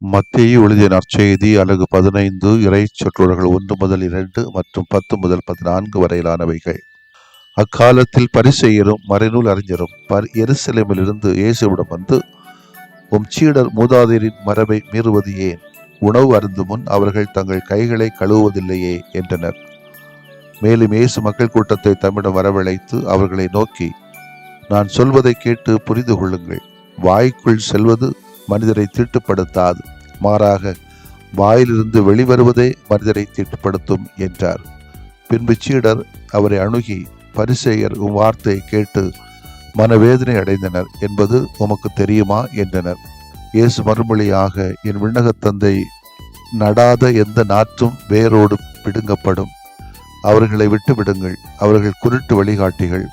மத்தேயு எழுதிய நற்செய்தி அலகு 15 இறை சொற்றொடர்கள் 1 முதல் 2 மற்றும் 10 முதல் 14 வரையிலானவைகள். அக்காலத்தில் பரிசேயரும் மறைநூல் அறிஞரும் எருசலேமிலிருந்து இயேசுவிடம் வந்து, உம் சீடர் மூதாதையரின் மரபை மீறுவது ஏன்? உணவு அருந்தும் முன் அவர்கள் தங்கள் கைகளை கழுவுவதில்லையே என்றனர். மேலும் இயேசு மக்கள் கூட்டத்தை தம்மிடம் வரவழைத்து அவர்களை நோக்கி, நான் சொல்வதை கேட்டு புரிந்து கொள்ளுங்கள். வாய்க்குள் செல்வது மனிதரை தீட்டுப்படுத்தாது, மாறாக வாயிலிருந்து வெளிவருவதே மனிதரை தீட்டுப்படுத்தும் என்றார். பின்பு சீடர் அவரை அணுகி, பரிசேயர் உம் வார்த்தையை கேட்டு மனவேதனை அடைந்தனர் என்பது உமக்கு தெரியுமா என்றனர். இயேசு மறுமொழியாக, என் விண்ணகத் தந்தை நடாத எந்த நாற்றும் வேரோடு பிடுங்கப்படும். அவர்களை விட்டு விடுங்கள். அவர்கள் குருட்டு வழிகாட்டிகள்.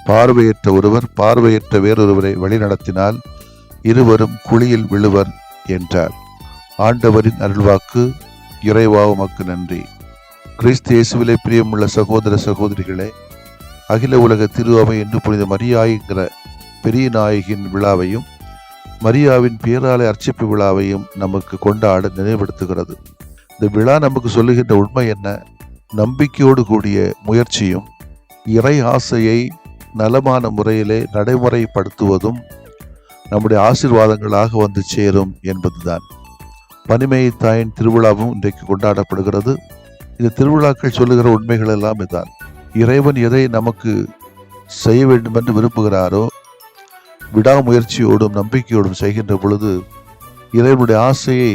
பார்வையற்ற ஒருவர் பார்வையற்ற வேறொருவரை வழிநடத்தினால் இருவரும் குழியில் விழுவர் என்றார். ஆண்டவரின் அருள்வாக்கு. இறைவா உமக்கு நன்றி. கிறிஸ்து இயேசுவிலே பிரியமுள்ள சகோதர சகோதரிகளே, அகில உலக திரு அவை என்று புனித மரியாய்கிற பெரிய நாயகின் விழாவையும் மரியாவின் பேராலை அர்ச்சிப்பு விழாவையும் நமக்கு கொண்டாட நினைவுபடுத்துகிறது. இந்த விழா நமக்கு சொல்லுகின்ற உண்மை என்ன? நம்பிக்கையோடு கூடிய முயற்சியும் இறை ஆசையை நலமான முறையிலே நடைமுறைப்படுத்துவதும் நம்முடைய ஆசீர்வாதங்களாக வந்து சேரும் என்பதுதான். பனிமேய் தாயின் திருவிழாவும் இன்றைக்கு கொண்டாடப்படுகிறது. இந்த திருவிழாக்கள் சொல்லுகிற உண்மைகள் எல்லாம் இதுதான். இறைவன் எதை நமக்கு செய்ய வேண்டும் என்று விரும்புகிறாரோ விடாமுயற்சியோடும் நம்பிக்கையோடும் செய்கின்ற பொழுது, இறைவனுடைய ஆசையை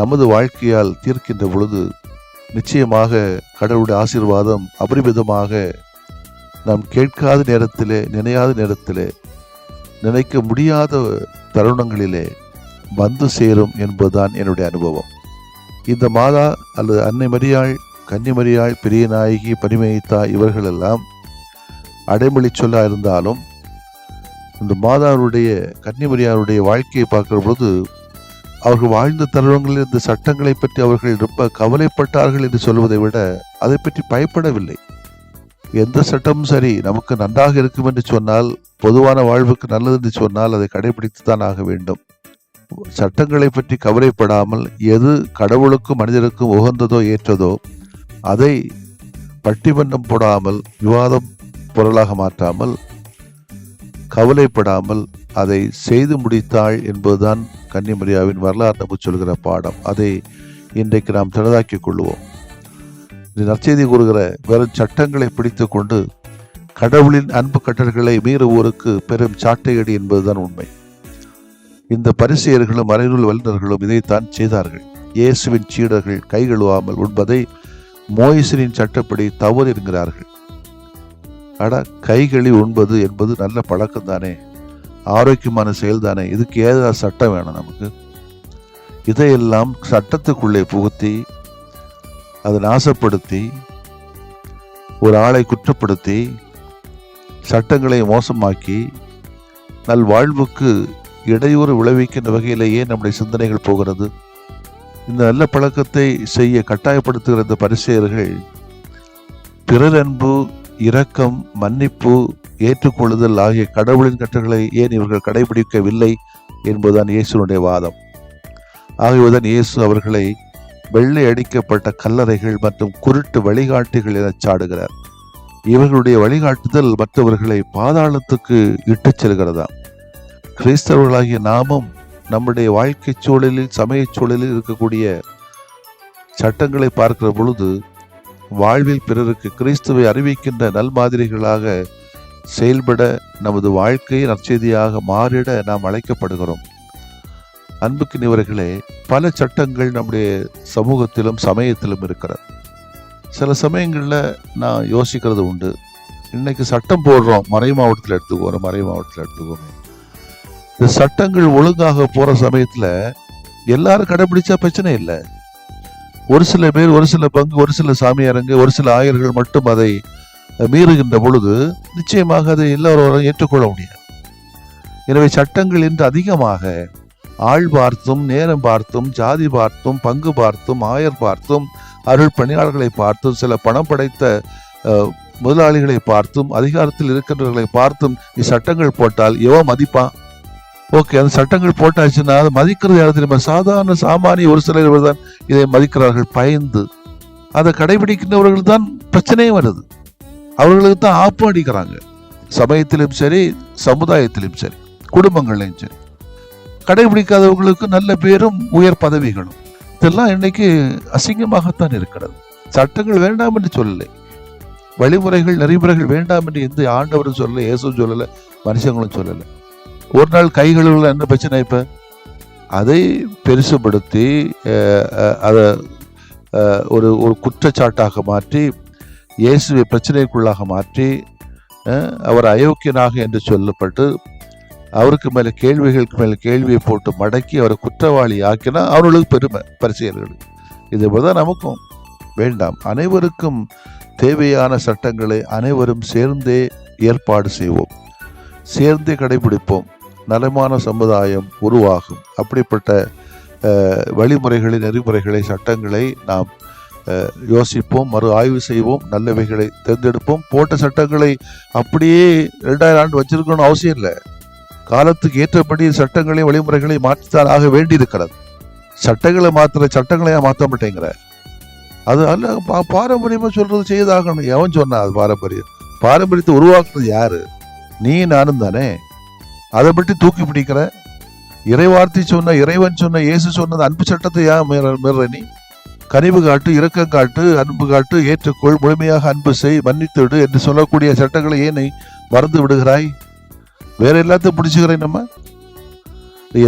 நமது வாழ்க்கையால் தீர்க்கின்ற பொழுது, நிச்சயமாக கடவுளுடைய ஆசீர்வாதம் அபரிமிதமாக நாம் கேட்காத நேரத்திலே, நினையாத நேரத்திலே, நினைக்க முடியாத தருணங்களிலே வந்து சேரும் என்பதுதான் என்னுடைய அனுபவம். இந்த மாதா அல்லது அன்னை மரியாள், கன்னிமரியாள், பெரிய நாயகி, பனிமேய்த்தா இவர்களெல்லாம் அடைமொழி சொல்ல இருந்தாலும், இந்த மாதாவுடைய கன்னிமரியாருடைய வாழ்க்கையை பார்க்கிற பொழுது அவர்கள் வாழ்ந்த தருணங்களில் இந்த சட்டங்களை பற்றி அவர்கள் ரொம்ப கவலைப்பட்டார்கள் என்று சொல்வதை விட அதை பற்றி பயப்படவில்லை. எந்த சட்டமும் சரி, நமக்கு நன்றாக இருக்கும் என்று சொன்னால், பொதுவான வாழ்வுக்கு நல்லது என்று சொன்னால் அதை கடைபிடித்துத்தான் ஆக வேண்டும். சட்டங்களை பற்றி கவலைப்படாமல் எது கடவுளுக்கும் மனிதருக்கும் உகந்ததோ ஏற்றதோ அதை பட்டிமன்றம் போடாமல், விவாதம் பொருளாக மாற்றாமல், கவலைப்படாமல் அதை செய்து முடித்தாள் என்பதுதான் கன்னிமரியாவின் வரலாறு நமக்கு சொல்கிற பாடம். அதை இன்றைக்கு நாம் திறதாக்கிக் கொள்வோம். இந்த நற்செய்தி கூறுகிற வெறும் சட்டங்களை பிடித்து கொண்டு கடவுளின் அன்பு கட்டளைகளை மீறுவோருக்கு பெரும் சாட்டையடி என்பதுதான் உண்மை. இந்த பரிசேயர்களும் மறைநூல் வல்லுநர்களும் இதைத்தான் செய்தார்கள். இயேசுவின் சீடர்கள் கை கழுவாமல் உண்பதை மோயிசனின் சட்டப்படி தவறு என்கிறார்கள். கைகளி உண்பது என்பது நல்ல பழக்கம் தானே, ஆரோக்கியமான செயல் தானே. இதுக்கு ஏதாவது சட்டம் வேணும் நமக்கு? இதையெல்லாம் சட்டத்துக்குள்ளே புகுத்தி அதை நாசப்படுத்தி ஒரு ஆளை குற்றப்படுத்தி சட்டங்களை மோசமாக்கி நல்வாழ்வுக்கு இடையூறு விளைவிக்கின்ற வகையிலேயே நம்முடைய சிந்தனைகள் போகிறது. இந்த நல்ல பழக்கத்தை செய்ய கட்டாயப்படுத்துகிற இந்த பரிசேயர்கள் பிறர் அன்பு, இரக்கம், மன்னிப்பு, ஏற்றுக்கொள்ளுதல் ஆகிய கடவுளின் கட்டளைகளை ஏன் இவர்கள் கடைபிடிக்கவில்லை என்பதுதான் இயேசுனுடைய வாதம். ஆகவேதான் இயேசு அவர்களை வெள்ளை அடிக்கப்பட்ட கல்லறைகள் மற்றும் குருட்டு வழிகாட்டிகள் என சாடுகிறார். இவர்களுடைய வழிகாட்டுதல் மற்றவர்களை பாதாளத்துக்கு இட்டுச் செல்கிறதா. கிறிஸ்தவர்களாகிய நாமும் நம்முடைய வாழ்க்கை சூழலில், சமய சூழலில் இருக்கக்கூடிய சட்டங்களை பார்க்கிற பொழுது வாழ்வில் பிறருக்கு கிறிஸ்துவை அறிவிக்கின்ற நல்மாதிரிகளாக செயல்பட, நமது வாழ்க்கையை நற்செய்தியாக மாறிட நாம் அழைக்கப்படுகிறோம். அன்புக்கினியவர்களே, பல சட்டங்கள் நம்முடைய சமூகத்திலும் சமயத்திலும் இருக்கிறது. சில சமயங்களில் நான் யோசிக்கிறது உண்டு. இன்னைக்கு சட்டம் போடுறோம், மறை மாவட்டத்தில் எடுத்துக்கோங்க. இந்த சட்டங்கள் ஒழுங்காக போற சமயத்துல எல்லாரும் கடைபிடிச்சா பிரச்சனை இல்லை. ஒரு சில பேர், ஒரு சில பங்கு, ஒரு சில சாமியாரங்க, ஒரு சில ஆயர்கள் மட்டும் அதை மீறுகின்ற பொழுது நிச்சயமாக அதை எல்லாரும் ஏற்றுக்கொள்ள முடியாது. எனவே சட்டங்கள் இன்று அதிகமாக ஆள் பார்த்தும், நேரம் பார்த்தும், ஜாதி பார்த்தும், பங்கு பார்த்தும், ஆயர் பார்த்தும், அருள் பணியாளர்களை பார்த்தும், சில பணம் படைத்த முதலாளிகளை பார்த்தும், அதிகாரத்தில் இருக்கின்றவர்களை பார்த்தும் சட்டங்கள் போட்டால் எவன் மதிப்பான்? ஓகே, அந்த சட்டங்கள் போட்டாச்சுன்னா அதை மதிக்கிறது யாரும் தெரியுமா? சாதாரண சாமானிய ஒரு சிலர் தான் இதை மதிக்கிறார்கள். பயந்து அதை கடைபிடிக்கின்றவர்கள் தான் பிரச்சனையும் வருது. அவர்களுக்கு தான் ஆப்பம் அடிக்கிறாங்க. சமயத்திலும் சரி, சமுதாயத்திலும் சரி, குடும்பங்களையும் சரி. கடைபிடிக்காதவர்களுக்கு நல்ல பேரும் உயர் பதவிகளும். இதெல்லாம் இன்னைக்கு அசிங்கமாகத்தான் இருக்கிறது. சட்டங்கள் வேண்டாம் என்று சொல்லலை, வழிமுறைகள், நெறிமுறைகள் வேண்டாம் என்று எந்த ஆண்டவரும் சொல்லலை, இயேசுவும் சொல்லலை, மனுஷங்களும் சொல்லலை. ஒரு நாள் கைகளில் என்ன பிரச்சனை? இப்ப அதை பெருசுபடுத்தி அதை ஒரு ஒரு குற்றச்சாட்டாக மாற்றி, இயேசுவை பிரச்சனைக்குள்ளாக மாற்றி, அவர் அயோக்கியனாக என்று சொல்லப்பட்டு அவருக்கு மேல கேள்விகளுக்கு மேல கேள்வியை போட்டு மடக்கி அவரை குற்றவாளி ஆக்கினா அவர்களுக்கு பெருமை பரிசேயர்களுக்கு. இதே போலதான் நமக்கும் வேண்டாம். அனைவருக்கும் தேவையான சட்டங்களை அனைவரும் சேர்ந்தே ஏற்பாடு செய்வோம், சேர்ந்தே கடைபிடிப்போம். நலமான சமுதாயம் உருவாகும். அப்படிப்பட்ட வழிமுறைகளை, நெறிமுறைகளை, சட்டங்களை நாம் யோசிப்போம், மறு ஆய்வு செய்வோம், நல்லவைகளை தேர்ந்தெடுப்போம். போட்ட சட்டங்களை அப்படியே 2000 ஆண்டு வச்சிருக்கணும் அவசியம் இல்லை. காலத்துக்கு ஏற்றபடி சட்டங்களையும் வழிமுறைகளை மாற்றித்தான் ஆக வேண்டி இருக்கிறது. சட்டங்களை மாற்ற மாட்டேங்கிற அது அல்ல. பாரம்பரியமா சொல்றது செய்தாகணும். எவன் சொன்னா? அது பாரம்பரியத்தை உருவாக்குறது யாரு? நீ நானும் தானே. அதை பற்றி தூக்கி பிடிக்கிற இறைவார்த்தை சொன்ன, இறைவன் சொன்ன, இயேசு சொன்னது அன்பு சட்டத்தை ஏன் மீற? நீ கனிவு காட்டு, இரக்கம் காட்டு, அன்பு காட்டு, ஏற்றுக்கொள், முழுமையாக அன்பு செய், மன்னித்துவிடு என்று சொல்லக்கூடிய சட்டங்களை ஏன் நீ மறந்து விடுகிறாய்? வேற எல்லாத்தையும் பிடிச்சுக்கிறேன். நம்ம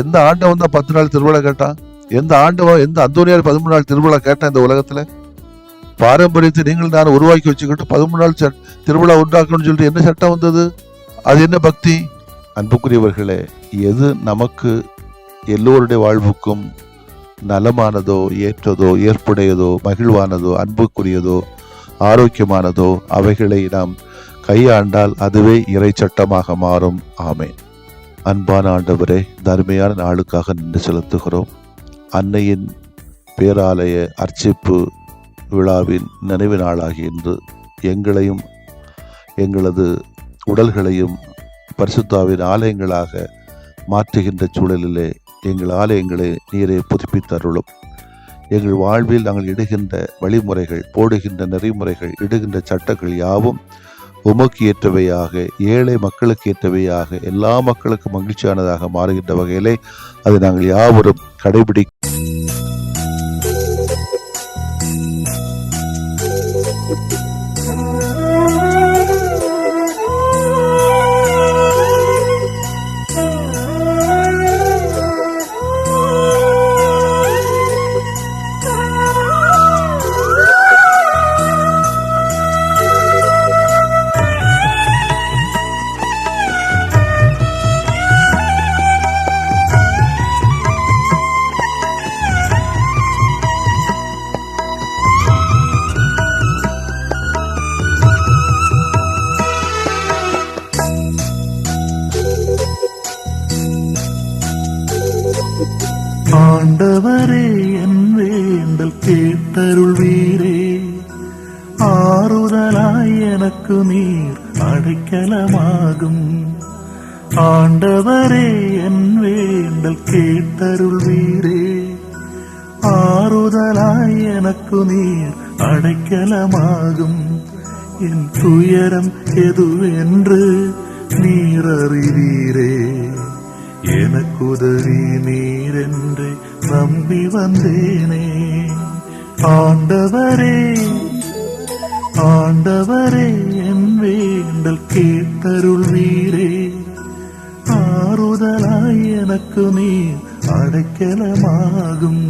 எந்த ஆண்டவன் தான் 10 நாள் திருவிழா கேட்டான்? எந்த அந்தோனியார் 13 நாள் திருவிழா கேட்டான்? இந்த உலகத்துல பாரம்பரியத்தை நீங்கள் நான் உருவாக்கி வச்சுக்கிட்டு 13 நாள் திருவிழா உண்டாக்கணும்னு சொல்லிட்டு என்ன சட்டம் வந்தது? அது என்ன பக்தி? அன்புக்குரியவர்களே, எது நமக்கு எல்லோருடைய வாழ்வுக்கும் நலமானதோ, ஏற்றதோ, ஏற்புடையதோ, மகிழ்வானதோ, அன்புக்குரியதோ, ஆரோக்கியமானதோ அவைகளை நாம் கையாண்டால் அதுவே இறை சட்டமாக மாறும். ஆமென். அன்பான ஆண்டவரே, தர்மையான நாளுக்காக நின்று செலுத்துகிறோம். அன்னையின் பேராலய அர்ச்சிப்பு விழாவின் நினைவு நாளாகி இன்று எங்களையும் எங்களது உடல்களையும் பரிசுத்தாவின் ஆலயங்களாக மாற்றுகின்ற சூழலிலே எங்கள் ஆலயங்களை நீரை புதுப்பித்தருளும். எங்கள் வாழ்வில் நாங்கள் இடுகின்ற வழிமுறைகள், போடுகின்ற நெறிமுறைகள், இடுகின்ற சட்டங்கள் யாவும் உமக்கு ஏற்றவையாக, ஏழை மக்களுக்கு ஏற்றவையாக, எல்லா மக்களுக்கும் மகிழ்ச்சியானதாக மாறுகின்ற வகையிலே அதை நாங்கள் யாவரும் கடைபிடி. ஆண்டவரே, என் வேண்டல் கேட்டருள்வீரே. ஆறுதலாய் எனக்கு நீர் அடைக்கலமாகும். ஆண்டவரே, என் வேண்டல் கேட்டருள்வீரே. ஆறுதலாய் எனக்கு நீர் அடைக்கலமாகும். என் துயரம் எதுவென்று நீர் அறிவீரே. எனக்குதவி நீரென்று நம்பி வந்தேனே. ஆண்டவரே, ஆண்டவரே, என் வேண்டல் கேட்டருள்வீரே. ஆறுதலாய் எனக்கு நீர் அடைக்கலமாகும்.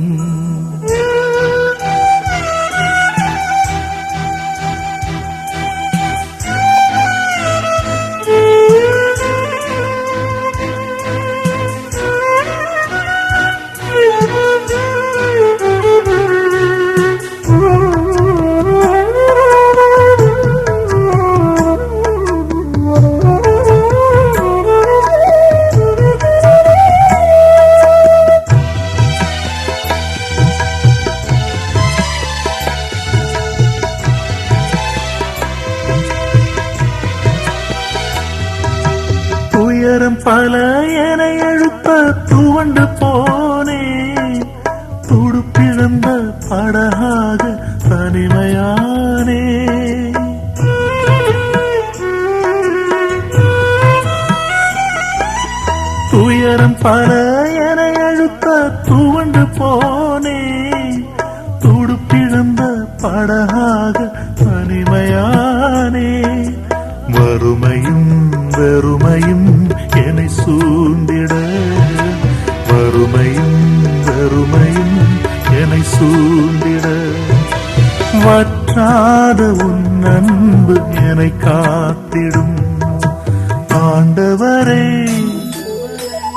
துயரம் பல என எழுப்ப துவண்டு போனே. துடுப்பிழந்த படகாக தனிமையானே. துயரம் பல என எழுப்ப துவண்டு போனே. துடுப்பிழந்த படகாக தனிமையானே. வறுமையும் வெறுமையும் என்னை சூழ்ந்திட. வறுமையும் வெறுமையும் என்னை சூழ்ந்திட. வற்றாத உன் அன்பு என்னை காத்திடும். ஆண்டவரே,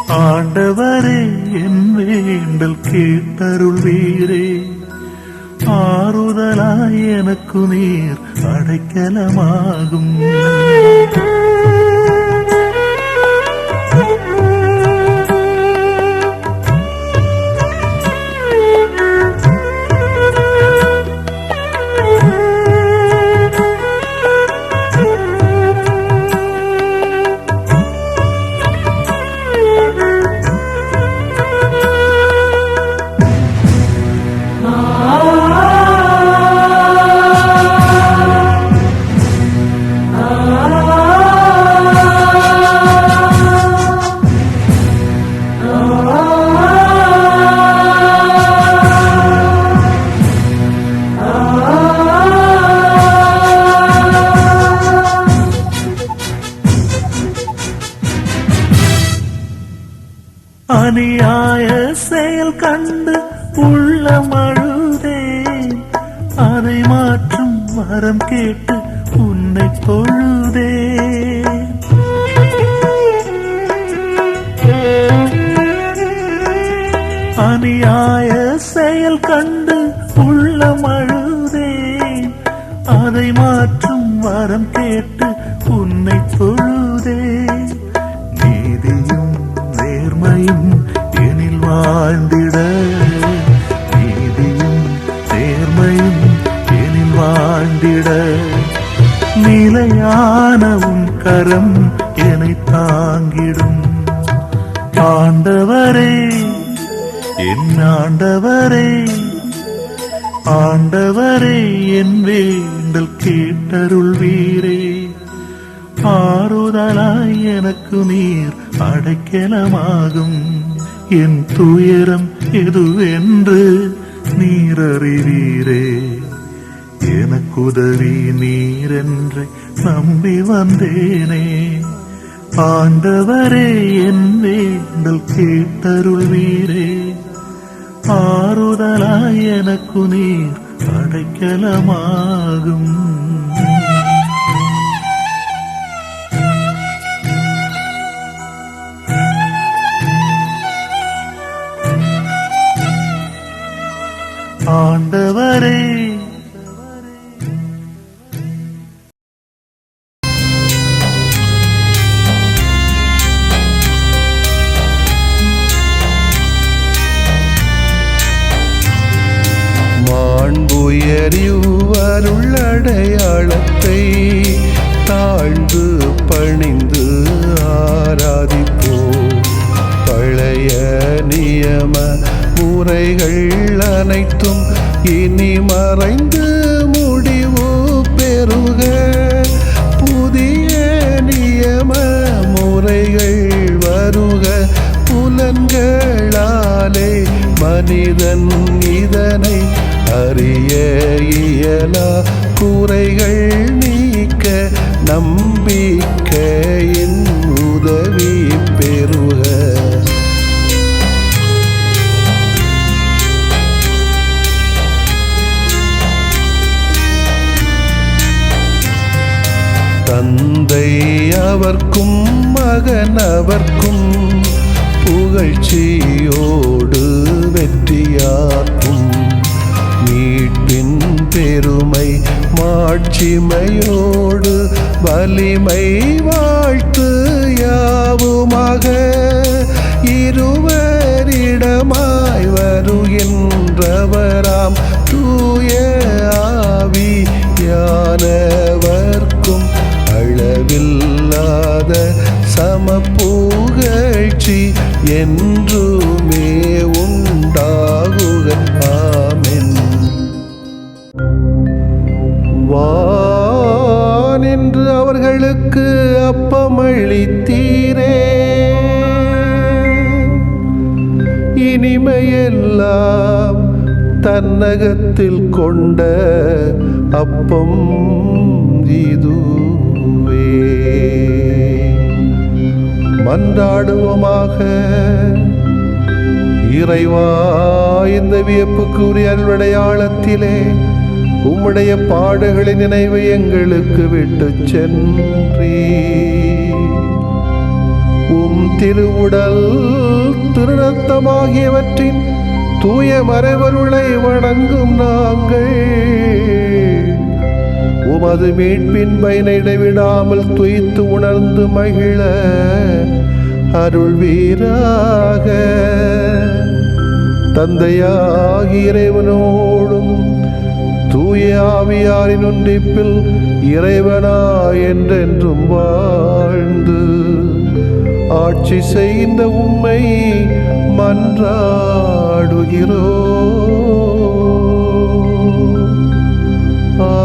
ஆண்டவரே, என் வேண்டல் கேட்டருள்வீரே. ஆறுதலாய் எனக்கு நீர் அடைக்கலமாகும். அநியாய செயல் கண்டு உள்ளம் அழுதேன். அதை மாற்றும் வரம் கேட்டு உன்னை தொழுதேன். அநியாய செயல் கண்டு உள்ளம் அழுதேன். அதை மாற்றும் வரம் கேட்டு உன்னை தொழுதேன். நீதியும் நேர்மையும் எனில் வாழ்ந்திட. நீதியும் நேர்மையும் எனில் வாழ்ந்திட. நிலையான உன் கரம் என்னை தாங்கிடும். ஆண்டவரே, என் ஆண்டவரே, ஆண்டவரே, என் வேண்டல் கேட்டருள்வீரே. ஆறுதலாய் எனக்கு நீர் அடைக்கலமாகும். என் துயரம் எதுவென்று நீர் அறிவீரே. எனக்குதவி நீரென்று நம்பி வந்தேனே. ஆண்டவரே, என் வேண்டல் கேட்டருள்வீரே. ஆறுதலாய் எனக்கு நீர் அடைக்கலமாகும். ஆண்டவரே, மாண்புயரிவருள்ளடையாளத்தை தாழ்ந்து பணிந்து ஆராதிப்போம். பழைய நியம முறைகள் அனைத்தும் இனி மறைந்து முடிவு பெறுக. புதிய நியம முறைகள் வருக. புலன்களாலே மனிதன் இதனை அறிய இயலா. குறைகள் நீக்க நம்பிக்கையின் உதவி பெறுக. தந்தை அவர்க்கும் மகன் அவர்க்கும் புகழ்ச்சியோடு வெற்றியாக்கும். மீட்பின் பெருமை மாட்சிமையோடு வலிமை வாழ்த்து யாவுமாக. இருவரிடமாய் வருகின்றவராம் தூய ஆவியானவர்க்கும் அளவில்லாத சமப்புகழ்ச்சி என்றுமே உண்டாகுக. ஆமென். வானின்று அவர்களுக்கு அப்பமளித்தீரே. இனிமையெல்லாம் தன்னகத்தில் கொண்ட அப்பம் இதுவே. மன்றாடுவோமாக. இறைவா, இந்த வியப்புக்குரிய அருளடையாளத்திலே உம்முடைய பாடுகளின் நினைவை எங்களுக்கு விட்டு சென்றீ. உம் திருவுடல் திருரத்தமாகியவற்றின் தூய மறைபொருளை வணங்கும் நாங்கள் உமது மீட்பின் பயனை இடைவிடாமல் துய்த்து உணர்ந்து மகிழ அருள்வீராக. தந்தையாகிய இறைவனோடும் தூய ஆவியாரின் ஒன்றிப்பில் இறைவனா என்றென்றும் வாழ்ந்து ஆட்சி செய்கின்ற உம்மை மன்றாடுகிறோம். ஆமென்.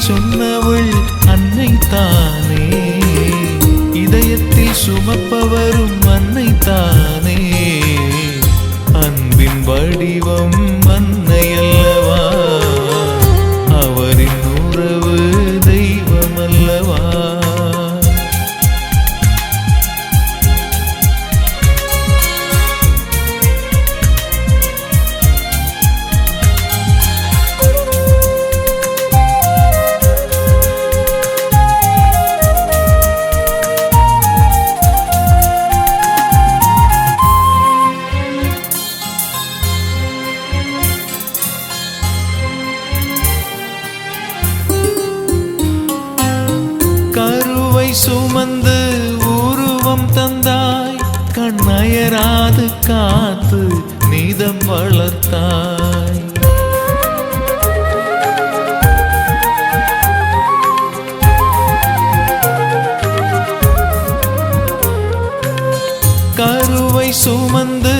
சொன்னவள் அன்னை தானே, இதயத்தில் சுமப்பவரும் அன்னை தானே. அன்பின் வடிவம் அன்னை அல்லவா, அவரின் உறவு தெய்வம் அல்லவா. கருவை சுமந்து உருவம் தந்தாய், கண்ணயராது காத்து நீதம் வளர்த்தாய். கருவை சுமந்து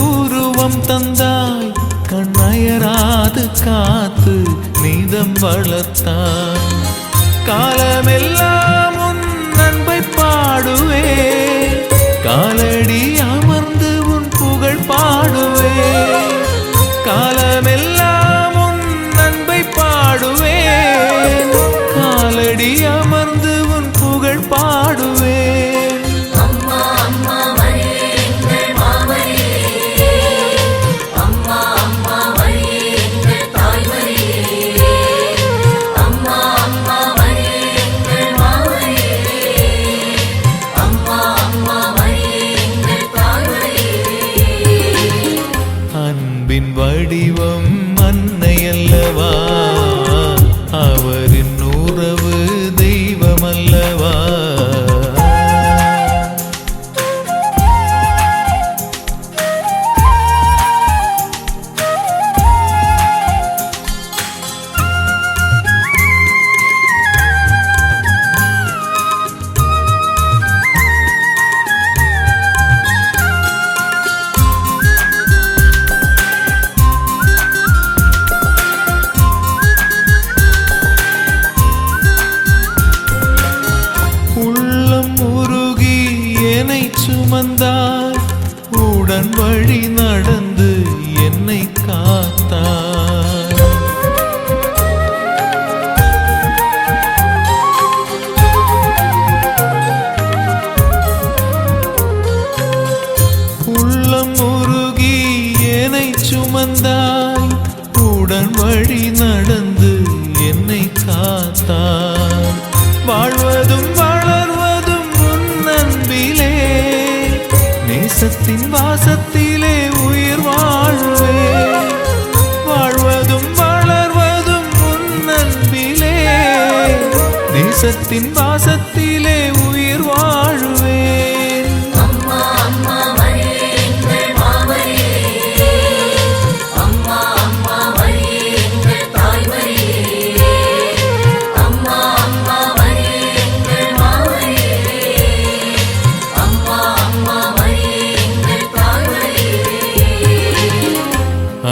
உருவம் தந்தாய், கண்ணயராது காத்து நீதம் வளர்த்தாய். காலமெல்லாம் உன் அன்பை பாடுவே, காலடி அமர்ந்து உன் புகழ் பாடுவே. காலமெல்லாம் உன் அன்பை பாடுவே, காலடி அமர்ந்து உன் புகழ் பாடுவே. அன்பின் வடிவம் அன்னை அல்லவா, அவரின் உறவு தெய்வம் அல்லவா. சுமந்தாய், உடன் வழி நடந்து என்னை காத்தாய். உள்ளம் உருகி என்னை சுமந்தாய், உடன் வழி நடந்து என்னை காத்தாய். வாழ்வதும் வளர்வதும் உன் அன்பிலே, நேசத்தின் வாசத்திலே உயிர் வாழ்வே. வாழ்வதும் வளர்வதும் உன் அன்பிலே, நேசத்தின் வாசத்திலே உயிர் வாழ்வே.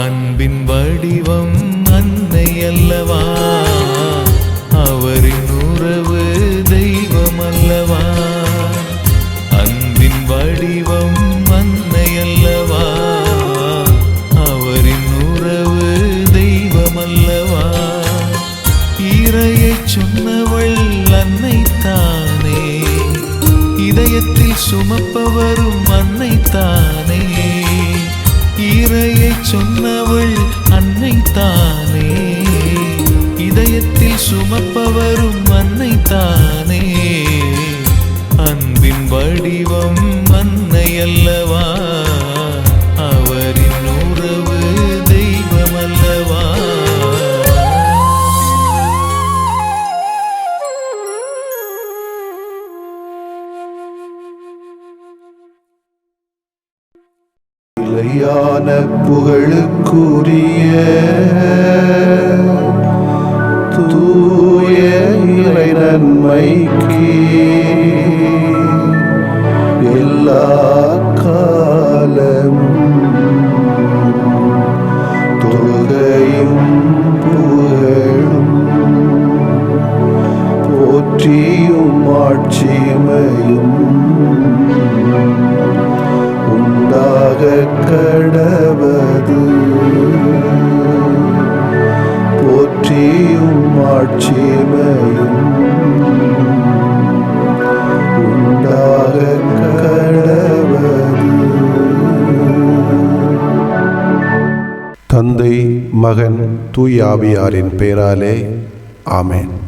அன்பின் வடிவம் அன்னை அல்லவா, அவரின் உறவு தெய்வம் அல்லவா. அன்பின் வடிவம் அன்னை அல்லவா, அவரின் உறவு தெய்வம் அல்லவா. இறையை சொன்னவள் அன்னை தானே, இதயத்தில் சுமப்பவரும் அன்னை தானே. இறையை சொன்னவள் அன்னை தானே, இதயத்தில் சுமப்பவரும் அன்னை தானே. அன்பின் வடிவம் அன்னை அல்லவா, அவரின் உறவு தெய்வம் அல்லவா. நிலையான புகழுக்குரிய தூய இறை நன்மைக்கு எல்லா காலமும் தொழுகையும் புகழும் உண்டாக கடவது. போற்றியும் ஆட்சிமையும் உண்டாக கடவது. தந்தை, மகன், தூய ஆவியாரின் பெயராலே ஆமென்.